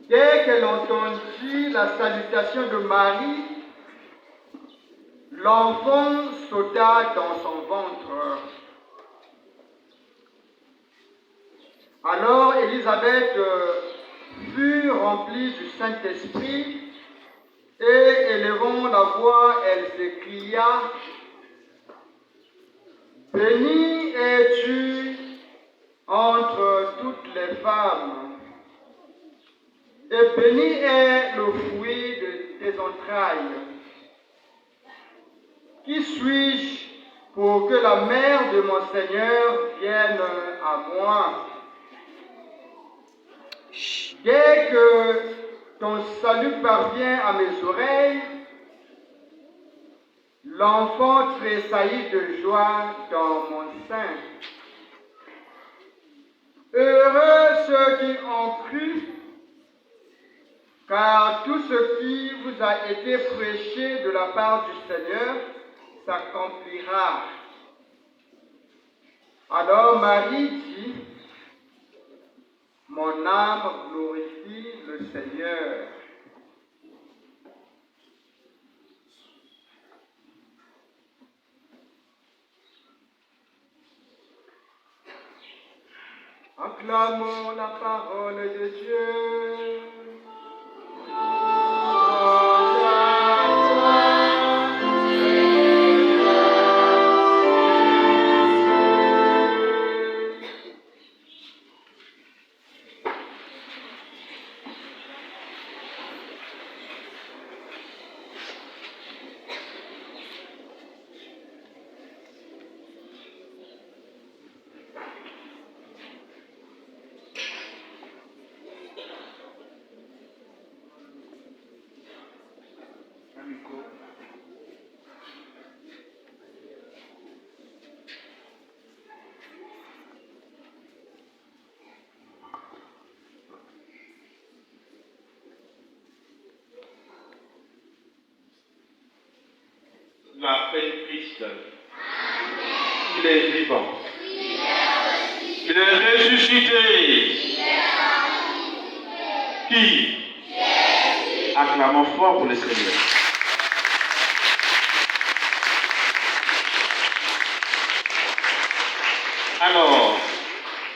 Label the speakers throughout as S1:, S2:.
S1: Dès qu'elle entendit la salutation de Marie, l'enfant sauta dans son ventre. Alors Élisabeth fut remplie du Saint-Esprit et élevant la voix, elle s'écria: « Bénie es-tu entre toutes les femmes, et béni est le fruit de tes entrailles. Qui suis-je pour que la mère de mon Seigneur vienne à moi? Dès que ton salut parvient à mes oreilles, l'enfant tressaillit de joie dans mon sein. Heureux ceux qui ont cru, car tout ce qui vous a été prêché de la part du Seigneur s'accomplira. » Alors Marie dit: « Mon âme glorifie le Seigneur. » Acclamons la parole de Dieu.
S2: l'appelle Christ. Il est vivant. Il est ressuscité. Qui? Acclamons fort pour le Seigneur.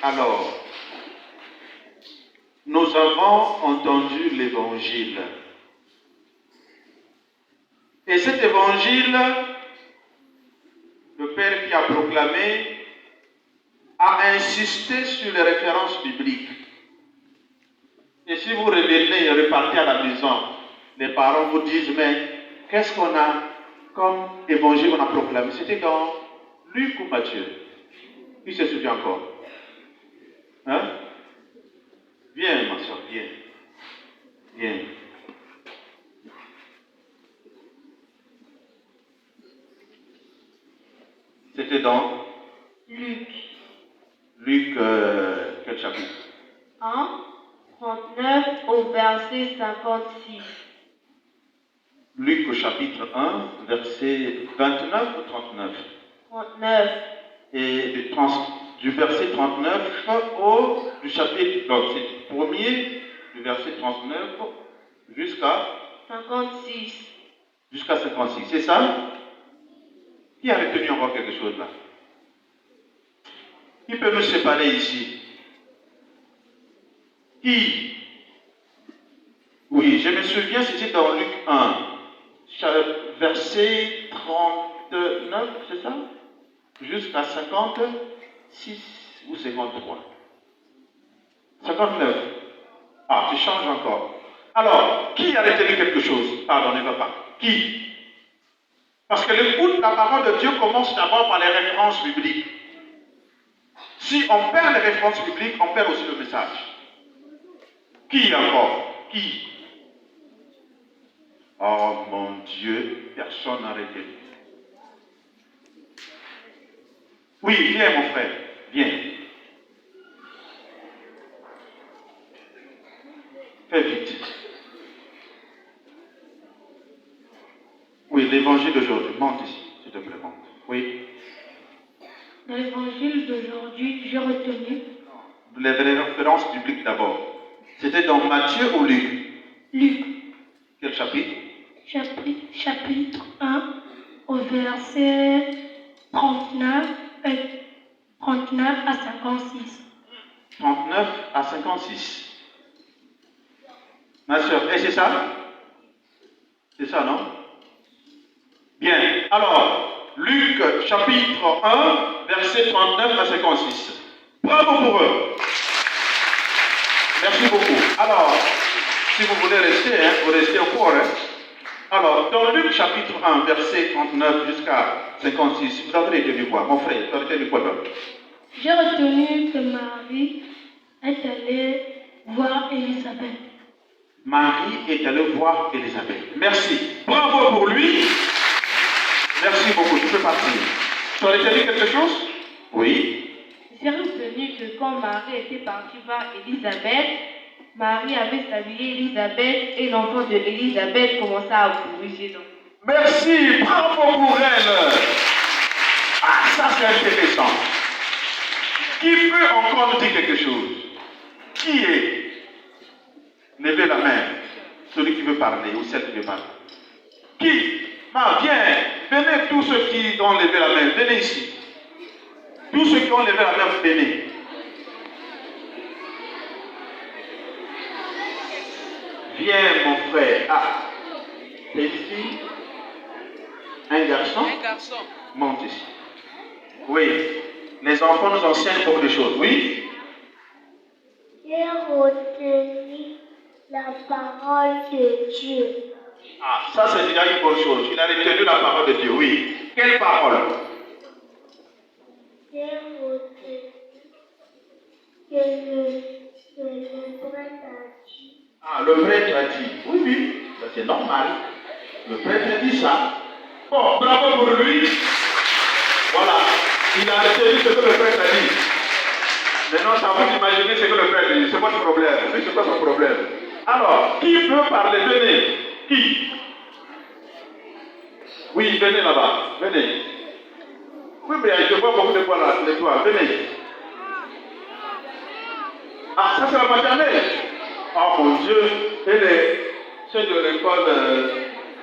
S2: Alors, nous avons entendu l'évangile. Et cet évangile, le Père qui a proclamé, a insisté sur les références bibliques. Et si vous revenez et repartez à la maison, les parents vous disent, mais qu'est-ce qu'on a comme évangile qu'on a proclamé? C'était dans Luc ou Matthieu? Qui se souvient encore? Hein? Viens, ma soeur, viens. Viens. C'était dans
S3: Luc.
S2: Luc, quel chapitre?
S3: 1, 39 au verset 56.
S2: Luc au chapitre 1, verset 29 ou 39?
S3: 39.
S2: Et du verset 39 du chapitre, donc c'est le premier, du verset 39 jusqu'à
S3: 56.
S2: Jusqu'à 56, c'est ça? Qui a retenu encore quelque chose là? Qui peut nous séparer ici? Qui? Oui, je me souviens, c'était dans Luc 1, verset 39, c'est ça? Jusqu'à 56 ou 53. 59. Ah, tu changes encore. Alors, qui a retenu quelque chose? Pardon, ne va pas. Qui? Parce que l'écoute, la parole de Dieu commence d'abord par les références bibliques. Si on perd les références bibliques, on perd aussi le message. Qui encore? Qui? Oh mon Dieu, personne n'a retenu. Oui, viens mon frère, viens. Fais vite. Oui, l'évangile d'aujourd'hui, monte ici, s'il te plaît, monte. Oui.
S3: Dans l'évangile d'aujourd'hui, j'ai retenu
S2: Les références bibliques d'abord. C'était dans Matthieu ou Luc?
S3: Luc.
S2: Quel chapitre?
S3: Chapitre 1 au verset 39 à 56.
S2: 39 à 56. Ma soeur, et c'est ça? C'est ça, non? Bien. Alors, Luc chapitre 1, verset 39 à 56. Bravo pour eux. Merci beaucoup. Alors, si vous voulez rester, vous restez encore. Alors, dans Luc chapitre 1, verset 39 jusqu'à 56, vous avez retenu quoi? Mon frère, vous avez retenu quoi d'autre?
S3: J'ai retenu que Marie est allée voir Élisabeth.
S2: Marie est allée voir Élisabeth. Merci. Bravo pour lui. Merci beaucoup. Tu peux partir. Tu as retenu quelque chose? Oui.
S3: J'ai retenu que quand Marie était partie voir Élisabeth, Marie avait salué Élisabeth et l'enfant de Élisabeth commença à bouger.
S2: Merci. Bravo pour elle. Ah, ça c'est intéressant. Qui peut encore nous dire quelque chose? Qui est? Levez la main. Celui qui veut parler ou celle qui veut parler. Qui? Viens. Venez tous ceux qui ont levé la main. Venez ici. Tous ceux qui ont levé la main, venez. Viens mon frère. Ah. C'est une fille? Un garçon?
S4: Un garçon.
S2: Monte ici. Oui. Les enfants nous enseignent beaucoup de choses. Oui?
S5: J'ai retenu la parole de Dieu.
S2: Ah, ça c'est déjà une bonne chose. Il a retenu la parole de Dieu. Oui. Quelle parole?
S5: J'ai retenu que le prêtre a dit.
S2: Ah, le prêtre a dit. Oui, oui. Ça c'est normal. Le prêtre a dit ça. Bon, bravo pour lui. Voilà. Il a retenu ce que le prêtre a dit. Maintenant, ça vous imaginer ce que le prêtre dit. C'est votre problème. Lui, c'est pas son problème. Alors, qui peut parler? Venez. Qui? Oui, venez là-bas. Venez. Oui, mais je vois beaucoup de poils là, les toits. Venez. Ah, ça c'est la maternelle. Oh mon Dieu. Et ceux de l'école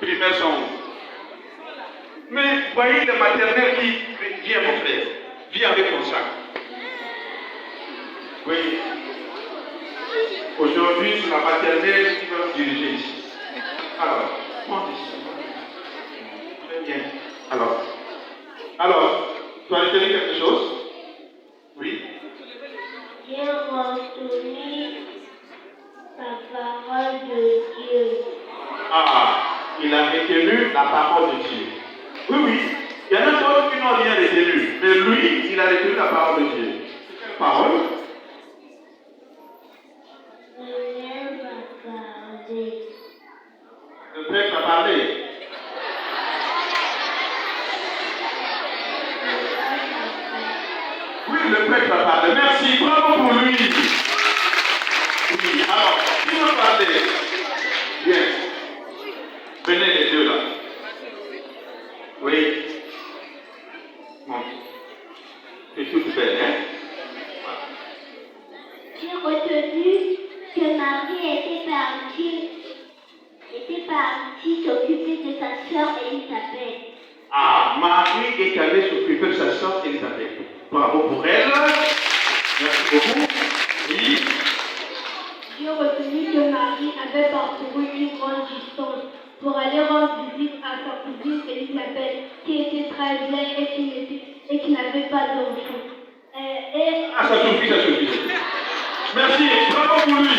S2: primaire sont où? Mais voyez le maternel qui vient, mon frère. Viens avec ton sac. Oui. Aujourd'hui, c'est la maternelle qui va nous diriger ici. Alors, monte ici. Très bien. Alors, tu as retenu quelque chose? Oui.
S5: J'ai retenu la parole de Dieu.
S2: Ah, il a retenu la parole de Dieu. Oui, oui. Il y en a d'autres qui n'ont rien retenu. Mais lui, il a retenu la parole de Dieu. Quelle parole?
S5: Le Père va parler.
S2: Le prêtre a parlé. Oui, le prêtre a parlé. Merci, bravo pour lui. Oui, alors, qui va parler? Bien. Venez les deux là. Oui. Monte. C'est toute belle, hein? Voilà.
S5: J'ai retenu que Marie était partie s'occuper de sa sœur Élisabeth.
S2: Ah, Marie est allée s'occuper de sa soeur Elisabeth. Bravo pour elle. Merci beaucoup. Oui.
S5: J'ai retenu que Marie avait parcouru une grande distance pour aller rendre visite à sa cousine Élisabeth, qui était très vieille et qui n'avait pas d'enfant.
S2: Ah, ça suffit, ça suffit. Merci, bravo pour lui.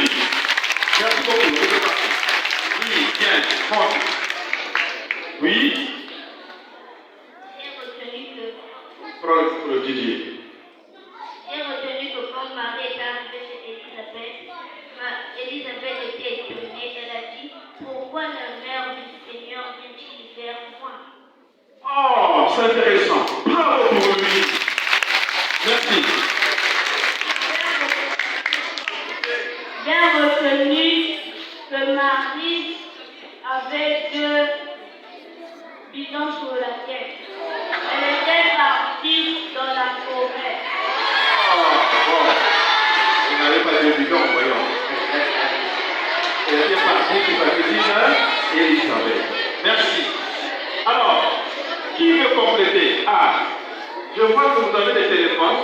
S2: Merci beaucoup. Oui, bien, monte. Oui.
S5: J'ai retenu
S2: Prends le Didier.
S5: que quand Marie est arrivée chez Élisabeth, Élisabeth était étonnée. Elle a dit, pourquoi la mère du Seigneur vient-il vers moi?
S2: Oh, c'est intéressant. Bravo pour lui. Merci.
S5: J'ai retenu que Marie avait 2 bidons sur la tête. Elle était partie dans la forêt.
S2: Oh, bon. Vous n'avez pas de bidon, voyons. Elle était partie de sa cousine Elisabeth. Merci. Alors, qui veut compléter? Ah, je vois que vous avez des téléphones.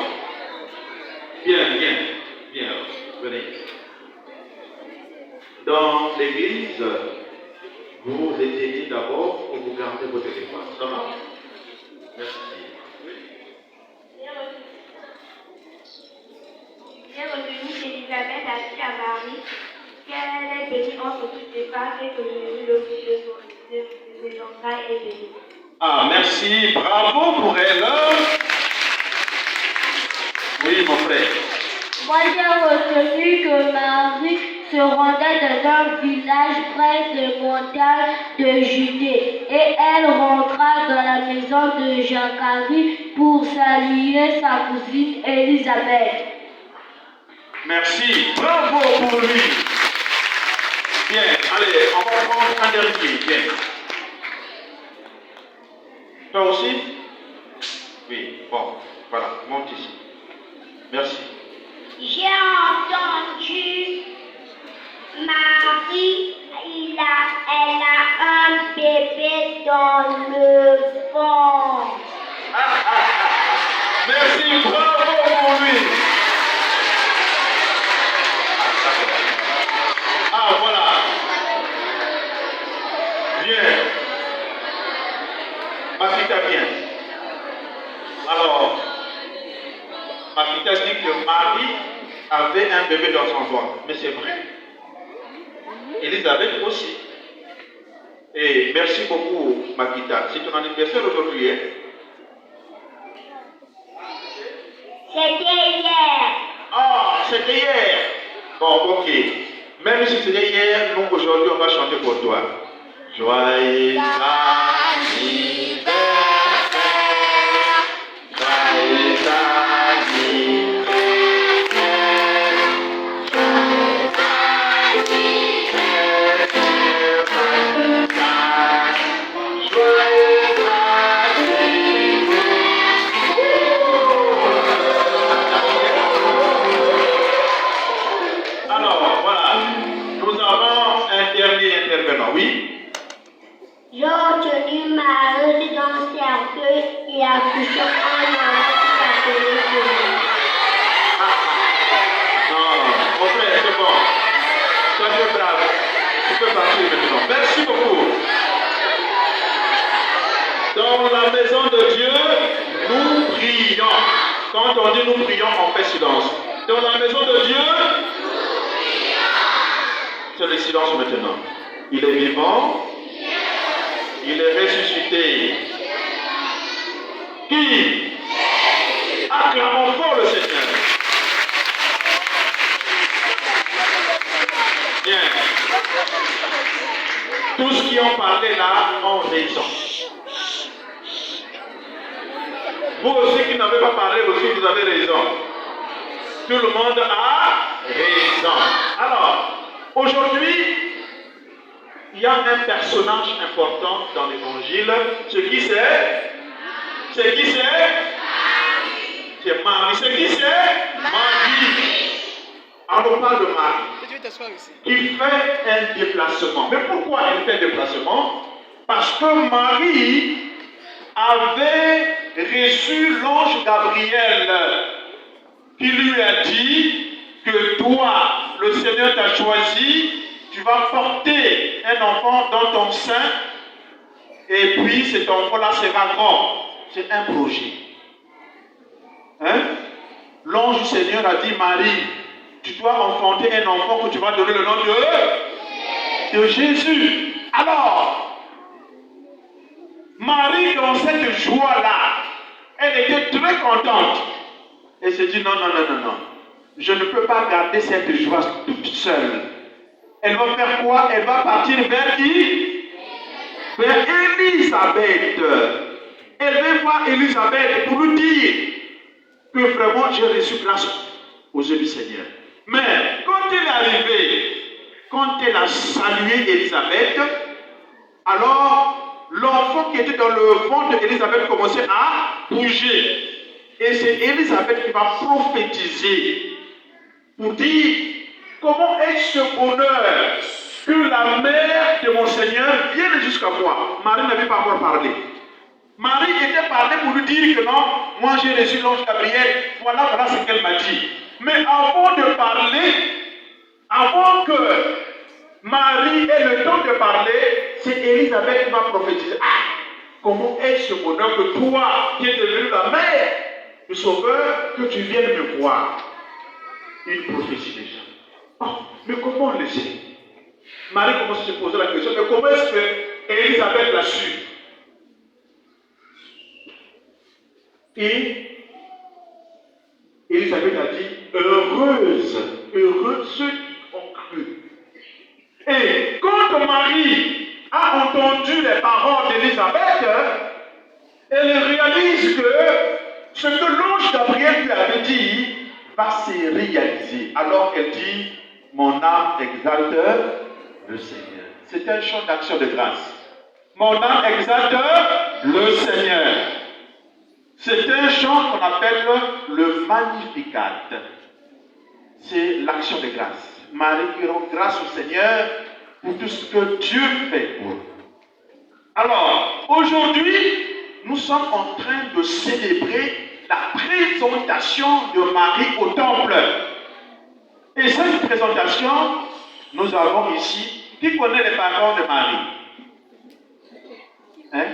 S2: Bien, bien, bien. Venez. Dans l'église, vous éteignez d'abord ou vous gardez vos téléphones. Ça va? Merci.
S5: J'ai retenu qu'Élisabeth a dit à Marie qu'elle est bénie entre toutes les femmes et que Jésus, le fils de ses entrailles, est béni.
S2: Ah, merci. Bravo pour elle. Oui, mon frère.
S5: Moi, j'ai retenu que Marie se rendait dans un village près des montagnes de Judée et elle rentra dans la maison de Zacharie pour saluer sa cousine Élisabeth.
S2: Merci. Bravo pour lui. Bien. Allez, on va prendre un dernier. Bien. Toi aussi? Oui. Bon. Voilà. Monte ici. Merci.
S5: J'ai entendu Marie, elle a un bébé dans le ventre.
S2: Merci. Bravo pour lui. Ah, voilà. Bien. Makita, bien. Alors, Makita dit que Marie avait un bébé dans son ventre. Mais c'est vrai. Elisabeth aussi. Et merci beaucoup, Makita. C'est ton anniversaire aujourd'hui, hein?
S5: C'était hier.
S2: Ah, c'était hier. Bon, ok. Même si c'était hier, nous aujourd'hui on va chanter pour toi. Joyeux anniversaire. Joyeux anniversaire. Joyeux oui.
S5: J'ai retenu Marie dans le cercueil et accouché un enfant qui s'appelait Jésus.
S2: Non, mon frère, c'est bon. Toi, tu es brave. Tu peux partir maintenant. Merci beaucoup. Dans la maison de Dieu, nous prions. Quand on dit nous prions, on fait silence. Dans la maison de Dieu, c'est le silence maintenant. Il est vivant. Il est ressuscité. Qui? Acclamons fort le Seigneur. Bien. Tous qui ont parlé là ont raison. Vous aussi qui n'avez pas parlé aussi, vous avez raison. Tout le monde a raison. Alors, aujourd'hui, il y a un personnage important dans l'évangile. C'est qui c'est? C'est qui c'est? C'est Marie. C'est qui c'est? Marie. Alors on parle de Marie qui fait un déplacement. Mais pourquoi elle fait un déplacement? Parce que Marie avait reçu l'ange Gabriel qui lui a dit que toi, le Seigneur t'a choisi, tu vas porter un enfant dans ton sein et puis cet enfant-là sera grand. C'est un projet. Hein? L'ange du Seigneur a dit, Marie, tu dois enfanter un enfant que tu vas donner le nom de Jésus. Alors, Marie, dans cette joie-là, elle était très contente. Elle s'est dit, non. Je ne peux pas garder cette joie toute seule. Elle va faire quoi? Elle va partir vers qui? Vers Élisabeth. Elle va voir Élisabeth pour lui dire que vraiment j'ai reçu grâce aux yeux du Seigneur. Mais quand elle est arrivée, quand elle a salué Élisabeth, alors l'enfant qui était dans le ventre d'Élisabeth commençait à bouger. Et c'est Élisabeth qui va prophétiser pour dire comment est-ce ce bonheur que la mère de mon Seigneur vienne jusqu'à moi. Marie n'avait pas encore parlé. Marie était parlée pour lui dire que non, moi j'ai reçu l'ange Gabriel, voilà ce qu'elle m'a dit. Mais avant de parler, avant que Marie ait le temps de parler, c'est Élisabeth qui va prophétiser. Comment est-ce ce bonheur que toi, qui es devenu la mère du Sauveur, que tu viennes me voir? Une prophétie déjà. Mais comment on le sait? Marie commence à se poser la question, mais comment est-ce que Élisabeth l'a su? Et Élisabeth a dit, heureux ceux qui ont cru. Et quand Marie a entendu les paroles d'Élisabeth, elle réalise que ce que l'ange Gabriel lui avait dit va se réaliser. Alors elle dit, mon âme exalte le Seigneur. C'est un chant d'action de grâce. Mon âme exalte le Seigneur. C'est un chant qu'on appelle le Magnificat. C'est l'action de grâce. Marie qui rend grâce au Seigneur pour tout ce que Dieu fait pour nous. Alors, aujourd'hui, nous sommes en train de célébrer la présentation de Marie au temple. Et cette présentation, nous avons ici, qui connaît les parents de Marie? Hein?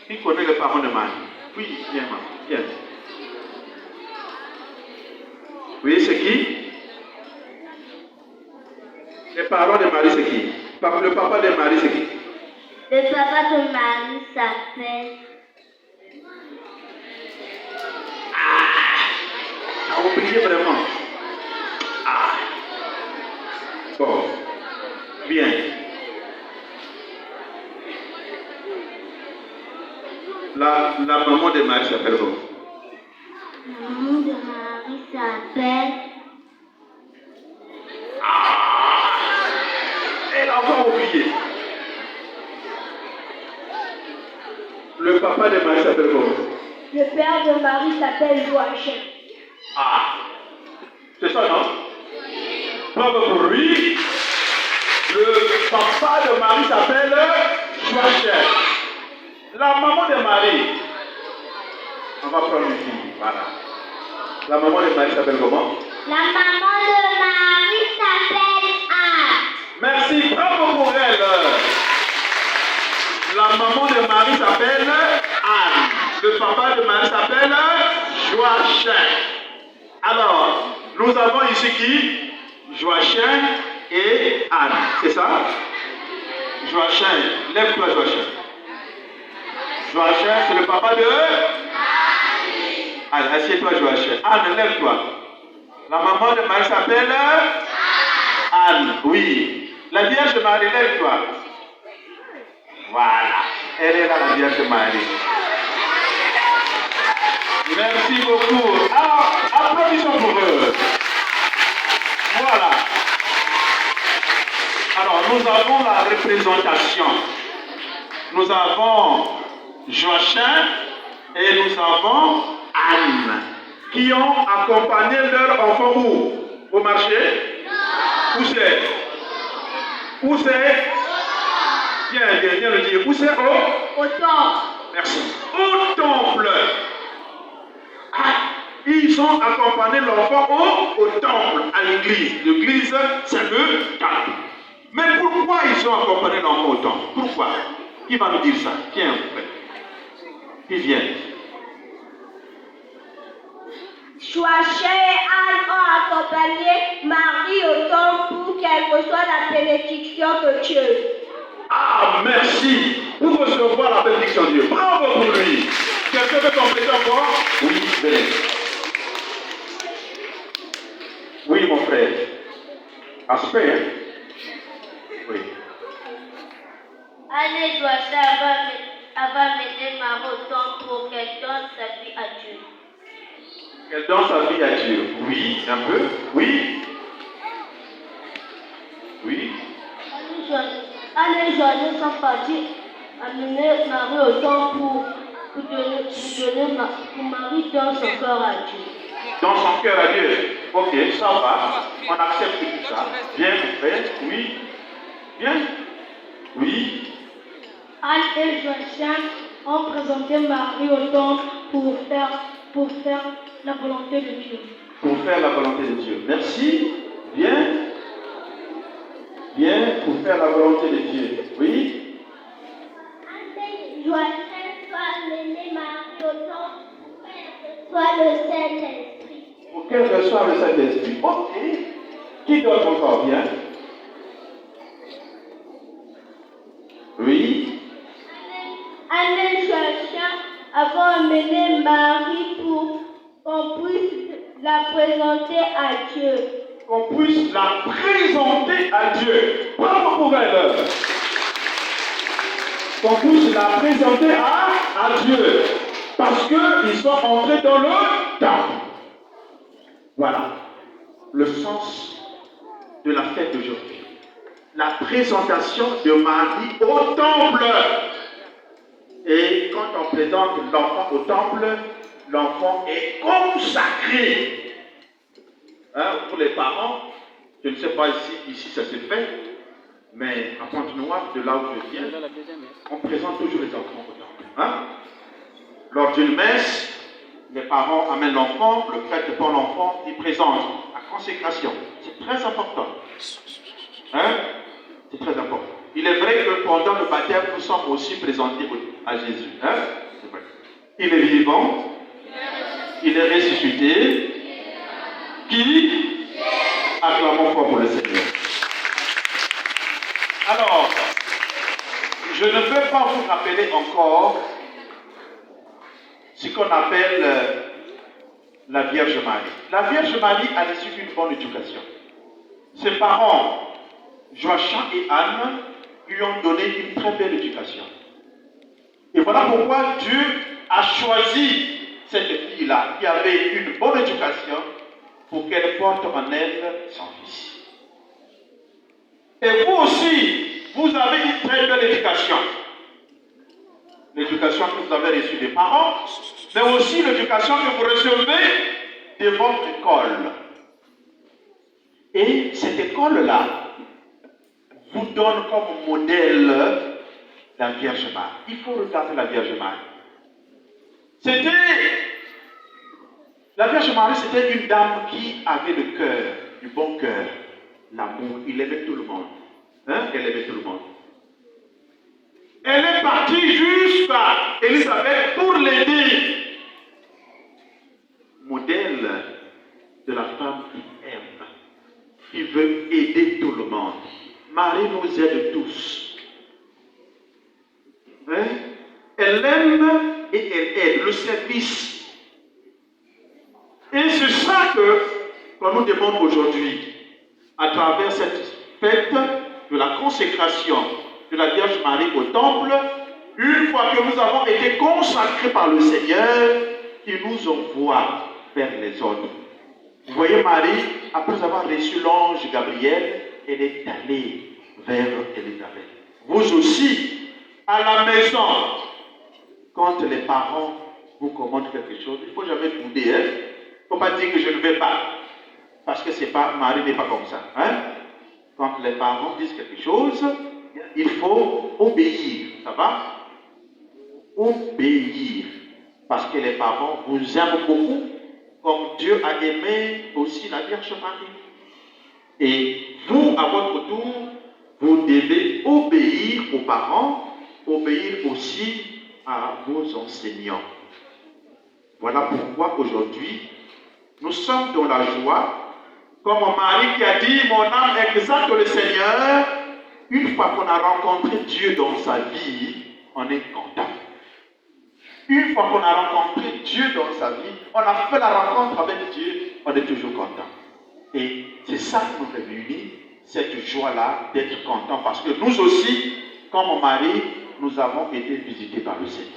S2: Qui connaît les parents de Marie? Oui, viens, viens. Oui, c'est qui? Les parents de Marie, c'est qui? Le papa de Marie, c'est qui?
S5: Le papa de Marie s'appelle...
S2: On prie vraiment. Bon. Bien. La maman de Marie s'appelle comment?
S5: La maman de Marie s'appelle...
S2: Elle a encore oublié. Le papa de Marie s'appelle comment?
S5: Le père de Marie s'appelle Joachim.
S2: C'est ça, non? Bravo pour lui. Le papa de Marie s'appelle Joachim. La maman de Marie, on va prendre une fille, voilà. La maman de Marie s'appelle comment?
S5: La maman de Marie s'appelle Anne.
S2: Merci, bravo pour elle. La maman de Marie s'appelle Anne. Le papa de Marie s'appelle Joachim. Alors, nous avons ici qui? Joachim et Anne. C'est ça? Joachim, lève-toi Joachim. Joachim, c'est le papa de Anne. Assieds-toi Joachim. Anne, lève-toi. La maman de Marie s'appelle Anne. Oui. La Vierge Marie, lève-toi. Voilà. Elle est là, la Vierge Marie. Merci beaucoup. Alors, applaudissons pour eux. Voilà. Alors, nous avons la représentation. Nous avons Joachim et nous avons Anne qui ont accompagné leur enfant où? Au marché? Où c'est? Où c'est? Viens le dire. Où c'est?
S5: Au temple.
S2: Merci. Au temple. Ah, ils ont accompagné l'enfant au temple, à l'église. L'église, c'est le temple. Mais pourquoi ils ont accompagné l'enfant au temple? Pourquoi? Qui va nous dire ça? Tiens, frère. Qui vient?
S5: Joachim et Anne ont accompagné Marie au temple pour qu'elle reçoive la bénédiction de Dieu.
S2: Ah, merci pour recevoir la bénédiction de Dieu. Bravo pour lui. Quelqu'un veut compléter encore? Oui, venez. Oui, mon frère. Aspect, hein? Oui.
S5: Anne et Joachim avaient amené Marie au temple pour qu'elle donne sa vie à Dieu.
S2: Qu'elle donne sa vie à Dieu. Oui, un peu. Oui. Oui.
S5: Anne et Joachim sont partis amener Marie au temple pour Marie donne son cœur à Dieu.
S2: Dans son cœur à Dieu. Ok, ça va. On accepte tout ça. Bien, mon frère. Oui. Bien. Oui.
S5: Anne et Joachim ont présenté Marie au temple pour faire la volonté de Dieu.
S2: Pour faire la volonté de Dieu. Merci. Bien. Bien, pour faire la volonté de Dieu. Oui.
S5: Anne et Joachim sont amenés Marie au temple pour faire le Saint-Esprit.
S2: Pour qu'elle reçoive le Saint-Esprit. Ok. Qui d'autre encore? Bien. Oui.
S5: Anne et Joachim avons amené Marie pour qu'on puisse la présenter à Dieu.
S2: Qu'on puisse la présenter à Dieu. Bravo pour elle. Qu'on puisse la présenter à Dieu. Parce qu'ils sont entrés dans le temple. Voilà le sens de la fête d'aujourd'hui. La présentation de Marie au temple. Et quand on présente l'enfant au temple, l'enfant est consacré. Hein, pour les parents, je ne sais pas ici ça se fait, mais à Pointe-Noire, de là où je viens, on présente toujours les enfants au temple. Hein? Lors d'une messe, les parents amènent l'enfant, le prêtre prend l'enfant, il présente la consécration. C'est très important. Hein? C'est très important. Il est vrai que pendant le baptême, nous sommes aussi présentés à Jésus. Hein? C'est vrai. Il est vivant, il est ressuscité. Qui? Acclamons fort pour le Seigneur. Alors, je ne veux pas vous rappeler encore ce qu'on appelle la Vierge Marie. La Vierge Marie a reçu une bonne éducation. Ses parents, Joachim et Anne, lui ont donné une très belle éducation. Et voilà pourquoi Dieu a choisi cette fille-là qui avait une bonne éducation pour qu'elle porte en elle son fils. Et vous aussi, vous avez une très belle éducation. L'éducation que vous avez reçue des parents, mais aussi l'éducation que vous recevez de votre école. Et cette école-là vous donne comme modèle la Vierge Marie. Il faut regarder la Vierge Marie. La Vierge Marie, c'était une dame qui avait le cœur, du bon cœur, l'amour. Il aimait tout le monde. Elle aimait tout le monde. Elle est partie jusqu'à Élisabeth pour l'aider. Modèle de la femme qui aime, qui veut aider tout le monde. Marie nous aide tous. Elle aime et elle aide, le service. Et c'est ça qu'on nous demande aujourd'hui, à travers cette fête de la consécration de la Vierge Marie au temple, une fois que nous avons été consacrés par le Seigneur, qui nous envoie vers les autres. Vous voyez Marie, après avoir reçu l'ange Gabriel, elle est allée vers Élisabeth. Vous aussi, à la maison, quand les parents vous commandent quelque chose, il ne faut jamais bouder. Il ne faut pas dire que je ne vais pas. Parce que c'est pas, Marie n'est pas comme ça. Quand les parents disent quelque chose, il faut obéir. Ça va? Obéir. Parce que les parents vous aiment beaucoup, comme Dieu a aimé aussi la Vierge Marie. Et vous, à votre tour, vous devez obéir aux parents, obéir aussi à vos enseignants. Voilà pourquoi aujourd'hui, nous sommes dans la joie, comme Marie qui a dit, mon âme exalte le Seigneur. Une fois qu'on a rencontré Dieu dans sa vie, on est content. Une fois qu'on a rencontré Dieu dans sa vie, on a fait la rencontre avec Dieu, on est toujours content. Et c'est ça qui nous réunit, cette joie-là d'être content. Parce que nous aussi, comme Marie, nous avons été visités par le Seigneur.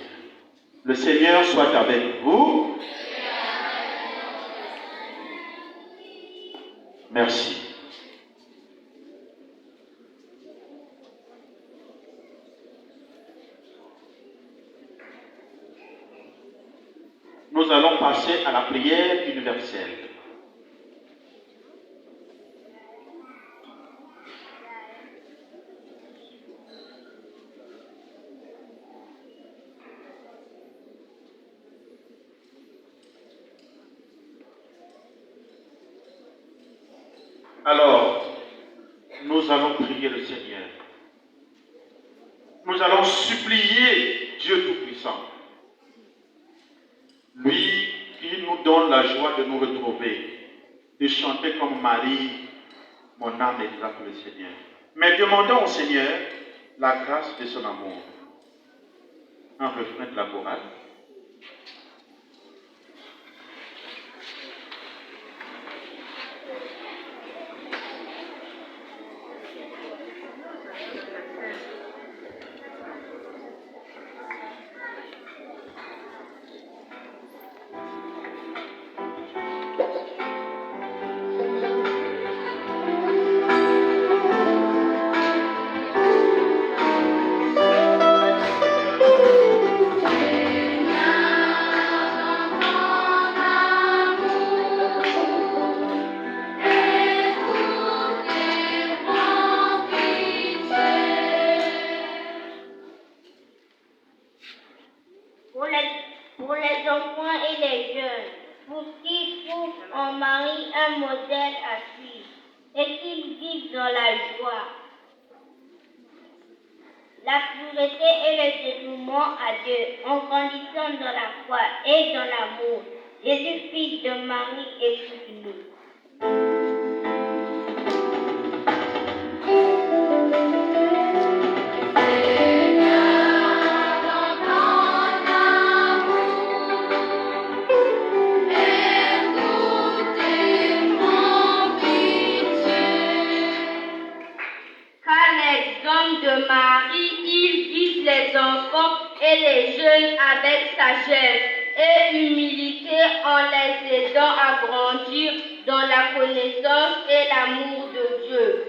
S2: Le Seigneur soit avec vous. Merci. Nous allons passer à la prière universelle. Alors, nous allons prier le Seigneur. Nous allons supplier Dieu Tout-Puissant. Lui qui nous donne la joie de nous retrouver, de chanter comme Marie, mon âme exalte le Seigneur. Mais demandons au Seigneur la grâce de son amour. Un refrain de la chorale.
S5: Pour les enfants et les jeunes, pour qu'ils trouvent en Marie un modèle à suivre et qu'ils vivent dans la joie, la pureté et le dévouement à Dieu en grandissant dans la foi et dans l'amour. Jésus, fils de Marie, écoute-nous.
S3: De Marie, il guide les enfants et les jeunes avec sagesse et humilité en les aidant à grandir dans la connaissance et l'amour de Dieu.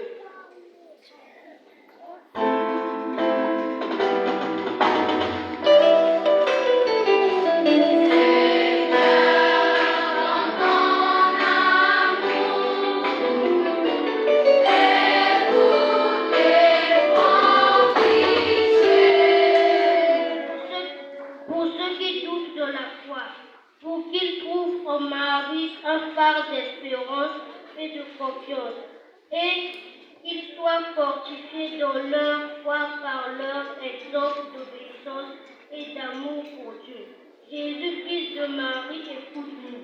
S5: fortifiés dans leur foi par leur exemple d'obéissance et d'amour pour Dieu. Jésus, fils de Marie, écoute-nous.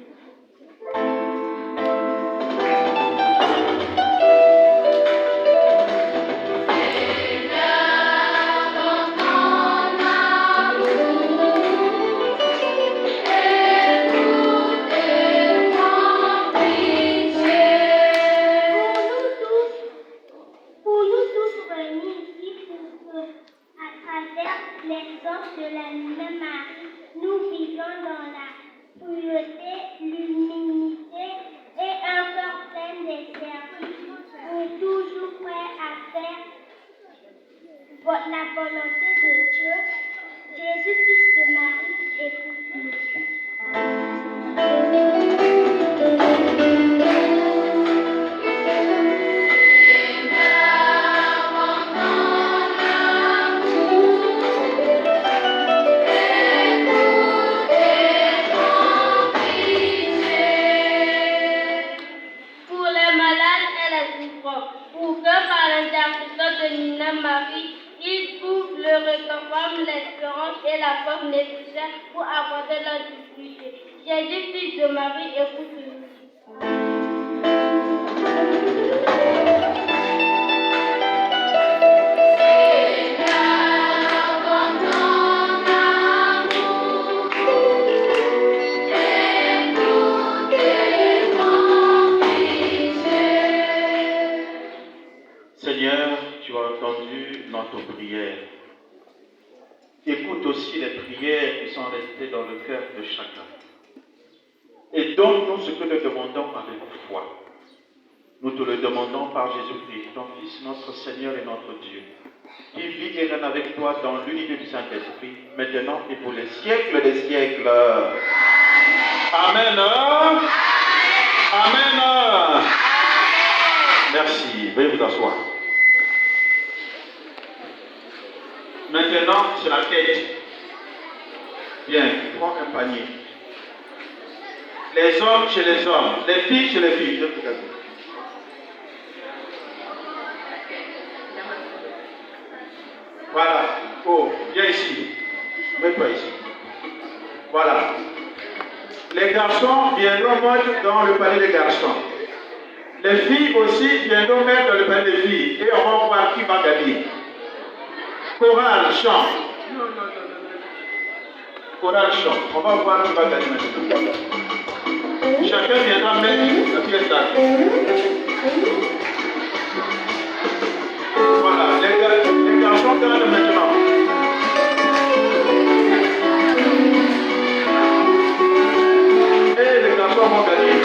S5: L'exemple de la Vierge Marie, nous vivons dans la pureté, l'humilité et un cœur plein de service pour toujours prêt à faire la volonté de Dieu. Jésus, fils de Marie, écoute-nous.
S3: Marie, il trouve le réconfort, l'espérance et la force nécessaires pour affronter leur difficulté. Jésus, fils de Marie, écoute-nous.
S2: Seigneur, tu as entendu notre prière. Écoute aussi les prières qui sont restées dans le cœur de chacun. Et donne-nous ce que nous demandons avec foi. Nous te le demandons par Jésus-Christ, ton Fils, notre Seigneur et notre Dieu, qui vit et règne avec toi dans l'unité du Saint-Esprit, maintenant et pour les siècles des siècles. Amen. Amen. Merci. Veuillez vous asseoir. Maintenant, c'est la tête. Bien, prends un panier. Les hommes chez les hommes, les filles chez les filles. Voilà. Oh, viens ici. Mets-toi ici. Voilà. Les garçons viendront mettre dans le panier des garçons. Les filles aussi viendront mettre dans le panier des filles. Et on va voir qui va gagner. Chorale, chant. Chorale, chant. On va voir qui va gagner maintenant. Chacun viendra mettre la pièce là. Voilà, les garçons gagnent maintenant. Et les garçons vont gagner.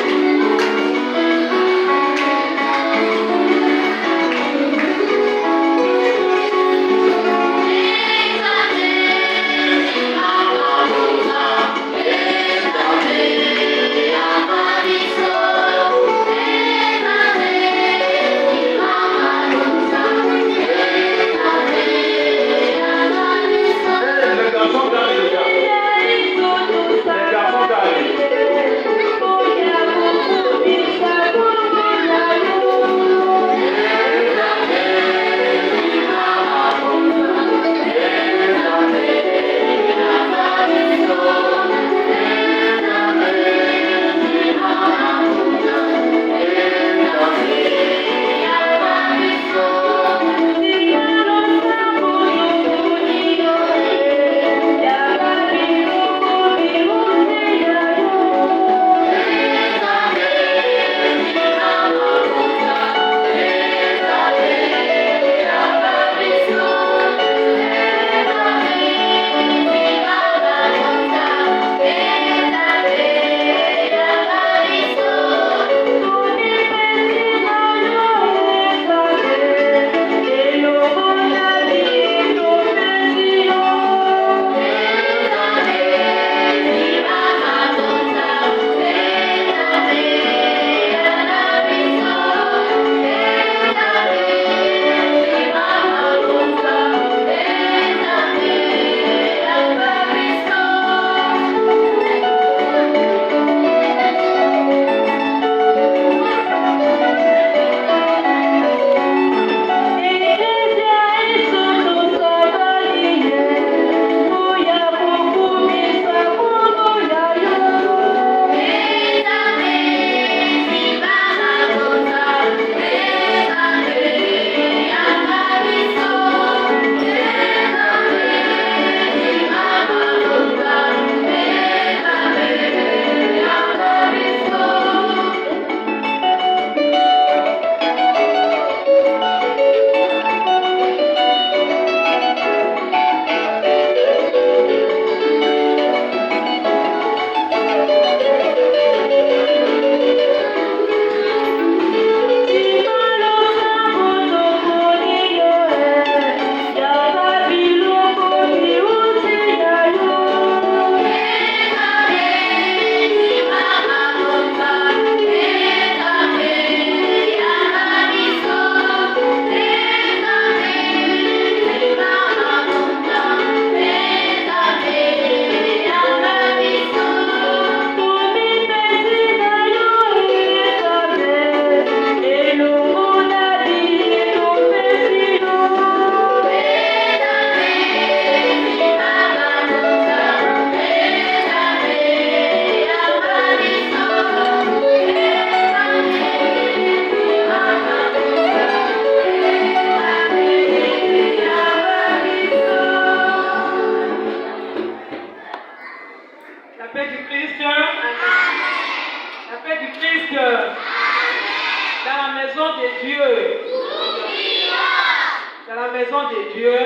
S4: maison de Dieu.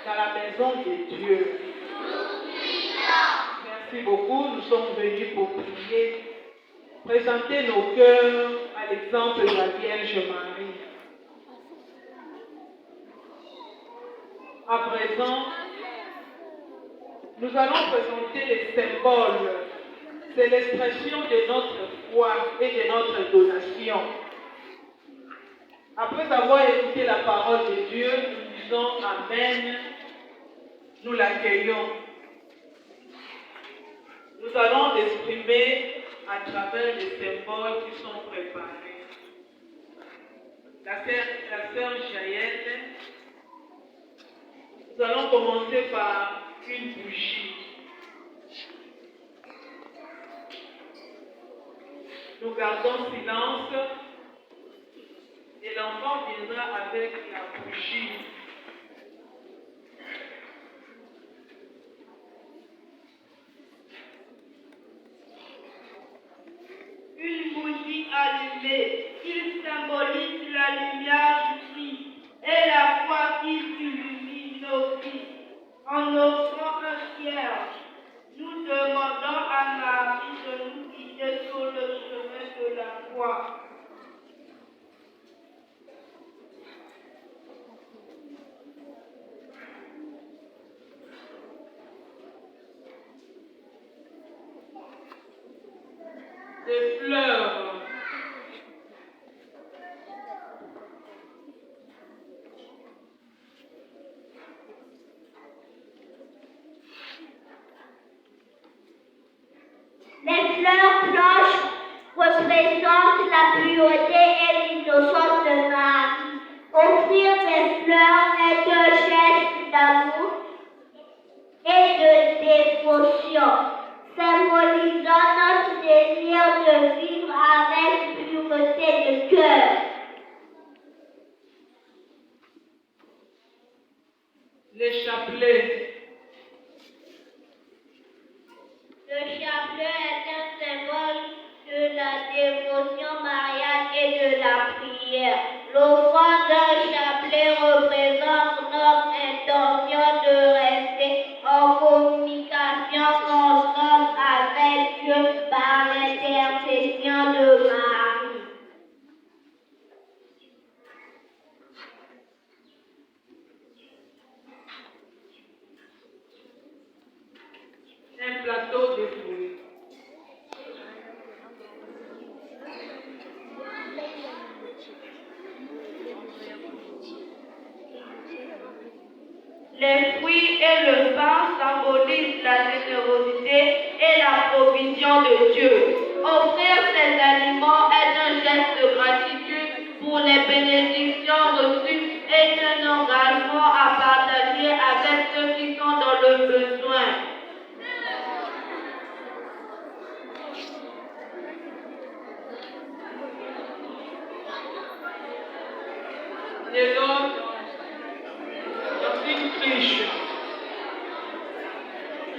S4: Dans la maison de Dieu. Merci beaucoup. Nous sommes venus pour prier. Présenter nos cœurs à l'exemple de la Vierge Marie. À présent, nous allons présenter les symboles. C'est l'expression de notre foi et de notre donation. Après avoir écouté la parole de Dieu, nous disons Amen. Nous l'accueillons. Nous allons l'exprimer à travers les symboles qui sont préparés. La sœur Jaël, nous allons commencer par une bougie. Nous gardons silence et l'enfant viendra avec la bougie.
S3: Une bougie allumée, il symbolise la lumière du Christ et la foi qui illumine nos vies. En offrant un cierge, nous demandons à Marie de nous guider sur le chemin de la foi.
S4: Des fleurs.
S5: Les fleurs blanches représentent la pureté et l'innocence de Marie. Offrir des fleurs est un geste d'amour et de dévotion, symbolisant notre désir de vivre avec pureté de cœur.
S4: Les chapelets.
S5: Le chapelet est un symbole de la dévotion mariale et de la prière. L'offrande d'un chapelet représente notre intention de rester en communication constante avec Dieu par l'intercession de Marie.
S4: Un plateau de fruits.
S3: Les fruits et le pain symbolisent la générosité et la provision de Dieu. Offrir ces aliments est un geste de gratitude pour les bénédictions reçues et un engagement à partager avec ceux qui sont dans le besoin.
S4: Et donc, une triche.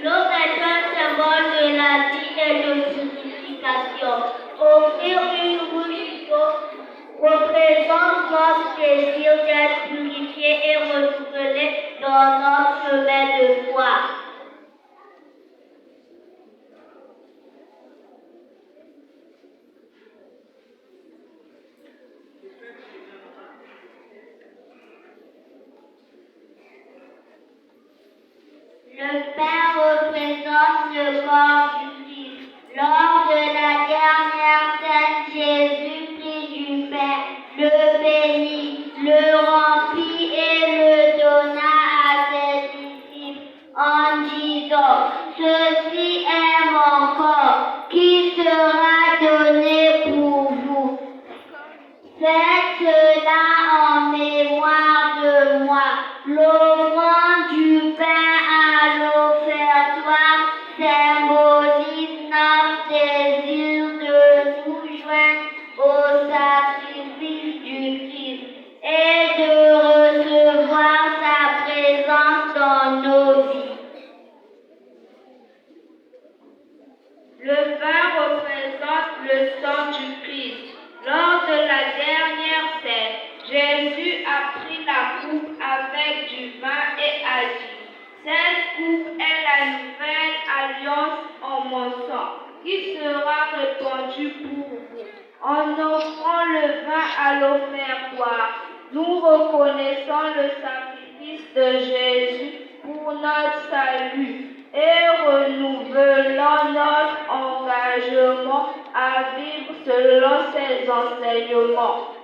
S5: L'eau est un symbole de la vie et de purification. Offrir une bouche d'eau représente notre désir d'être purifié et renouvelé dans notre chemin de foi. Le pain représente le corps du Christ. Lors de la dernière scène, Jésus prit du pain, le bénit, le remplit et le donna à ses disciples en disant: ceci est mon corps qui sera donné pour vous. Faites cela en mémoire de moi. L'offrande du pain à l'offertoire symbolise notre désir de nous joindre au sacrifice du Christ et de
S3: expiatoire. Nous reconnaissons le sacrifice de Jésus pour notre salut et renouvelons notre engagement à vivre selon ses enseignements.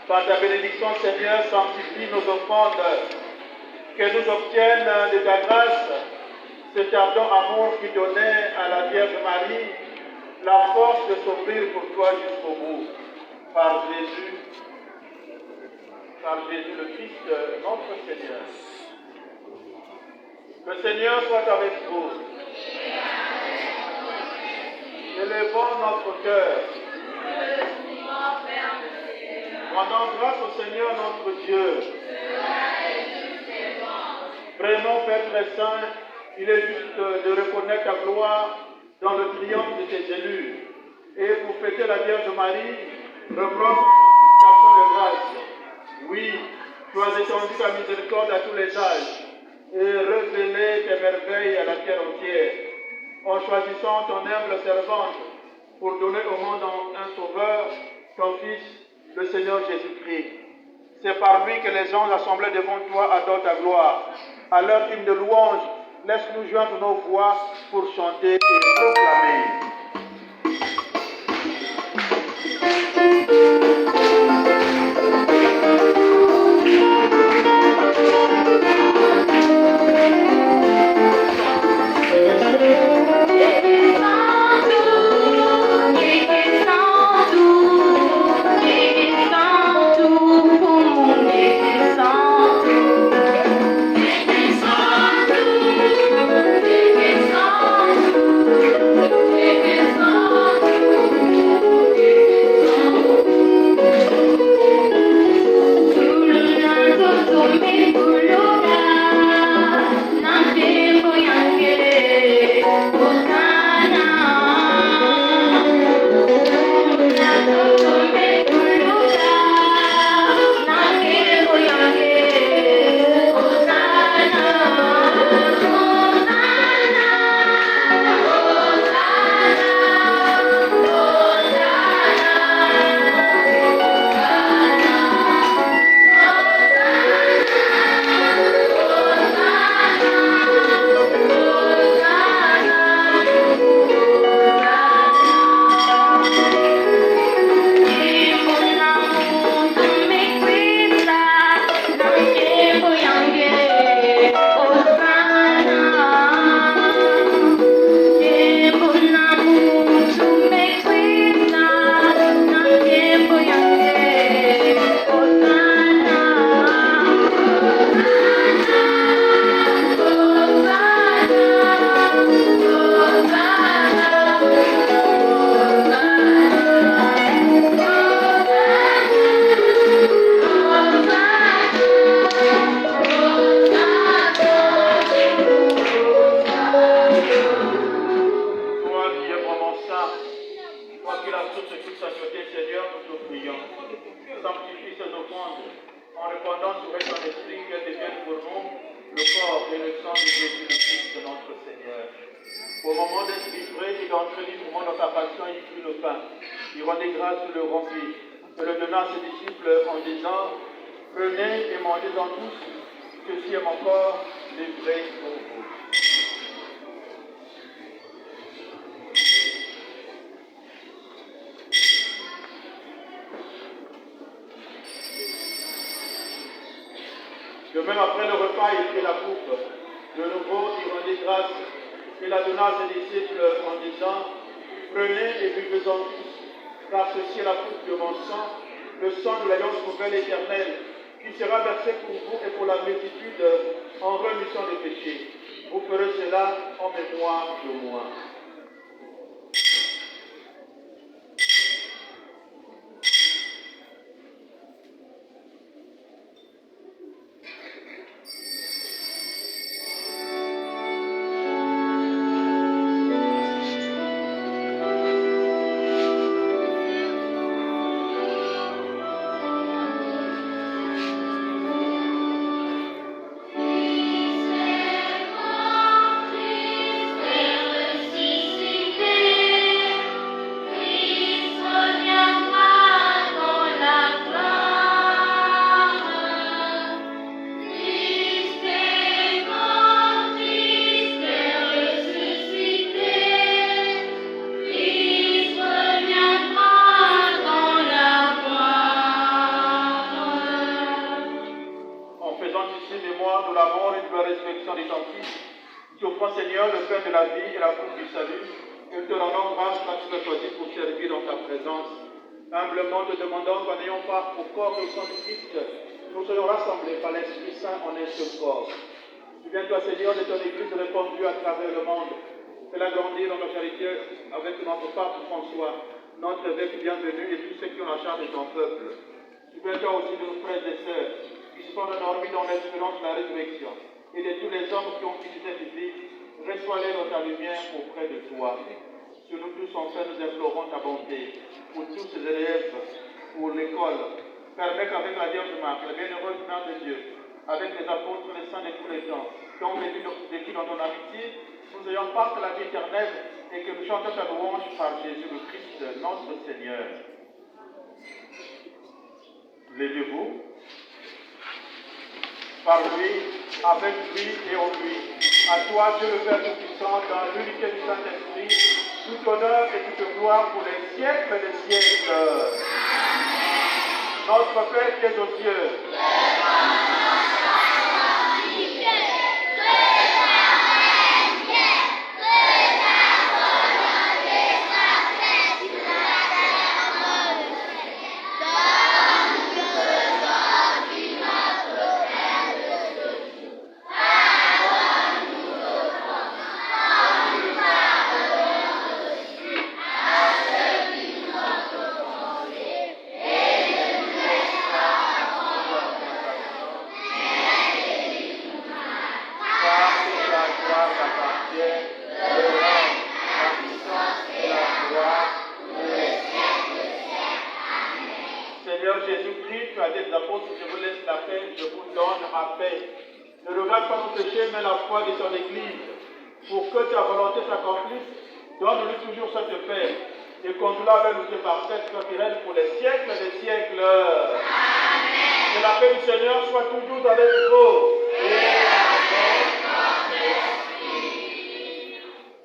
S2: Par ta bénédiction, Seigneur, sanctifie nos offrandes, que nous obtiennent de ta grâce cet ardent amour qui donnait à la Vierge Marie la force de s'offrir pour toi jusqu'au bout. Par Jésus le Christ, notre Seigneur. Le Seigneur soit avec vous. Élevons notre cœur. Rendons grâce au Seigneur notre Dieu. Vraiment, Père très saint, il est juste de reconnaître ta gloire dans le triomphe de tes élus. Et pour fêter la Vierge Marie, reprends l'action de grâce. Oui, tu as étendu ta miséricorde à tous les âges et révélé tes merveilles à la terre entière, en choisissant ton humble servante pour donner au monde un sauveur, ton Fils, le Seigneur Jésus-Christ. C'est par lui que les anges assemblés devant toi adorent ta gloire. À leur hymne de louange, laisse-nous joindre nos voix pour chanter et proclamer.
S3: Thank you.
S2: en répandant sur elle son esprit, qu'elle devienne pour nous le corps et le sang de Jésus le Christ, notre Seigneur. Au moment d'être livré, il entre librement dans sa passion, il prit le pain. Il rendit grâce, le rompit, et le donna à ses disciples en disant, prenez et mangez-en tous, ceci est mon corps livré pour vous. De même, après le repas, il prit la coupe. De nouveau, il rendit grâce et la donna à ses disciples en disant, prenez et buvez-en tous, car ceci est la coupe de mon sang, le sang de l'alliance nouvelle éternelle, qui sera versé pour vous et pour la multitude en rémission des péchés. Vous ferez cela en mémoire de moi. Humblement te demandons qu'en ayant part au corps et au sang du Christ, nous soyons rassemblés par l'Esprit Saint en un seul corps. Souviens-toi, Seigneur, de ton Église répandue à travers le monde. Fais-la grandir dans la charité avec notre pape François, notre évêque bienvenu et tous ceux qui ont la charge de ton peuple. Souviens-toi aussi de nos frères et sœurs qui se sont endormis dans l'espérance de la résurrection et de tous les hommes qui ont quitté cette vie. Reçois-les dans ta lumière auprès de toi. Sur nous tous, enfin, nous implorons ta bonté pour tous ces élèves, pour l'école. Permets qu'avec la Vierge Marie, la bienheureuse Mère de Dieu, avec les apôtres, les saints de tous les temps, qui ont vécu dans ton amitié, nous ayons part de la vie éternelle et que nous chantons ta louange par Jésus le Christ, notre Seigneur. Levez-vous. Par lui, avec lui et en lui. À toi, Dieu le Père Tout-Puissant, dans l'unité du Saint-Esprit, tout honneur et toute gloire pour les siècles des siècles. Notre Père qui est aux cieux. Pour les siècles des siècles. Amen. Que la paix du Seigneur soit toujours avec vous.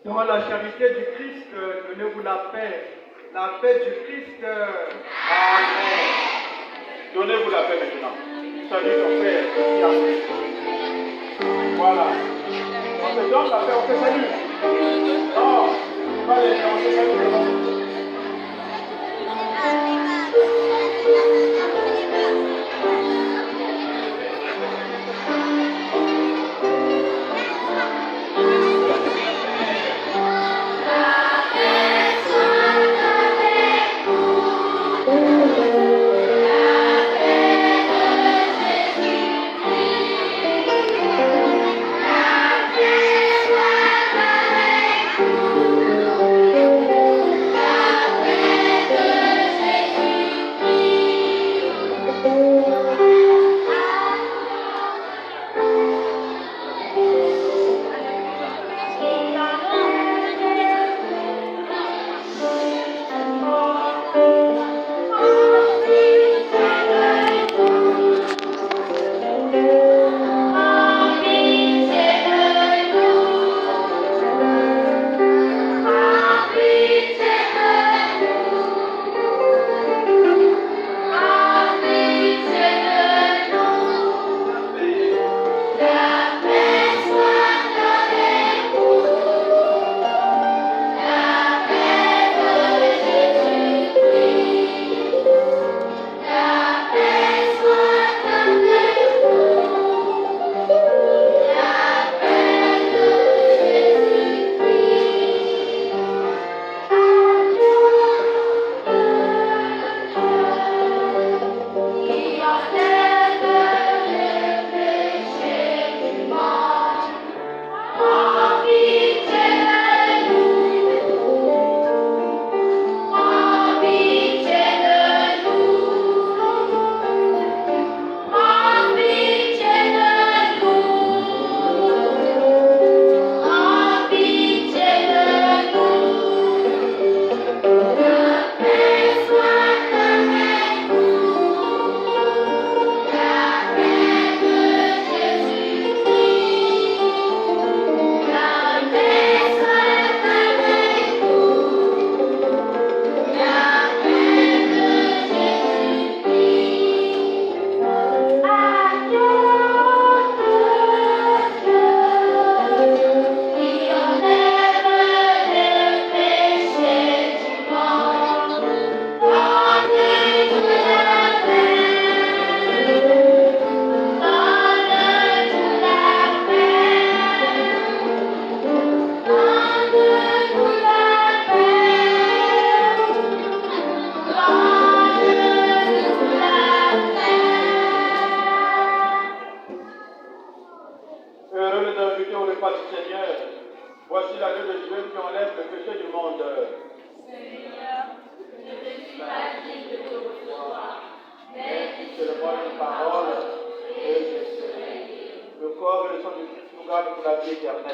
S1: Dans la charité du Christ, donnez-vous la paix. La paix du Christ.
S2: Amen. Donnez-vous la paix maintenant. Salut ton Père. Voilà. On se donne la paix, on se salue. Non, pas les gens, on se salue.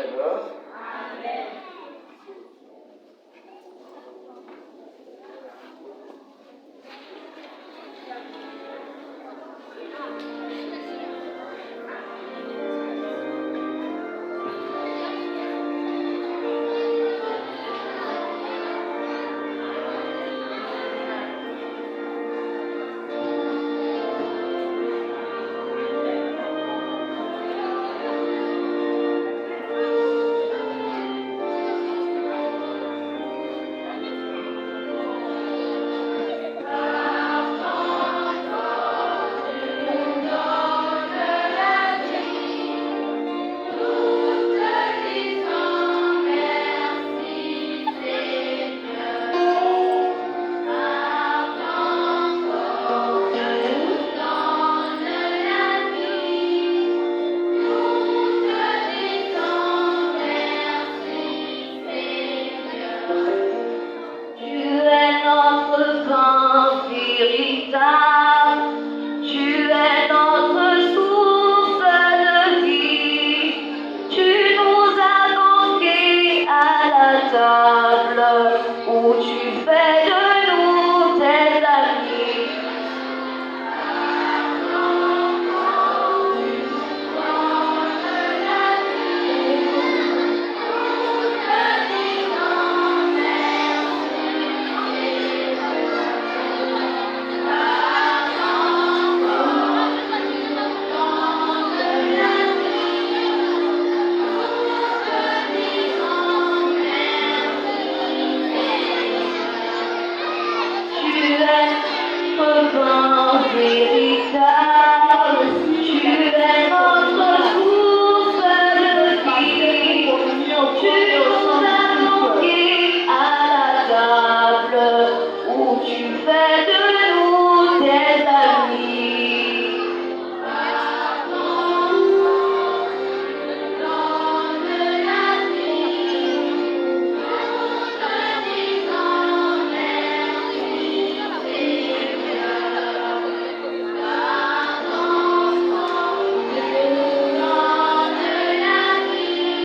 S1: Seigneur.
S5: Grand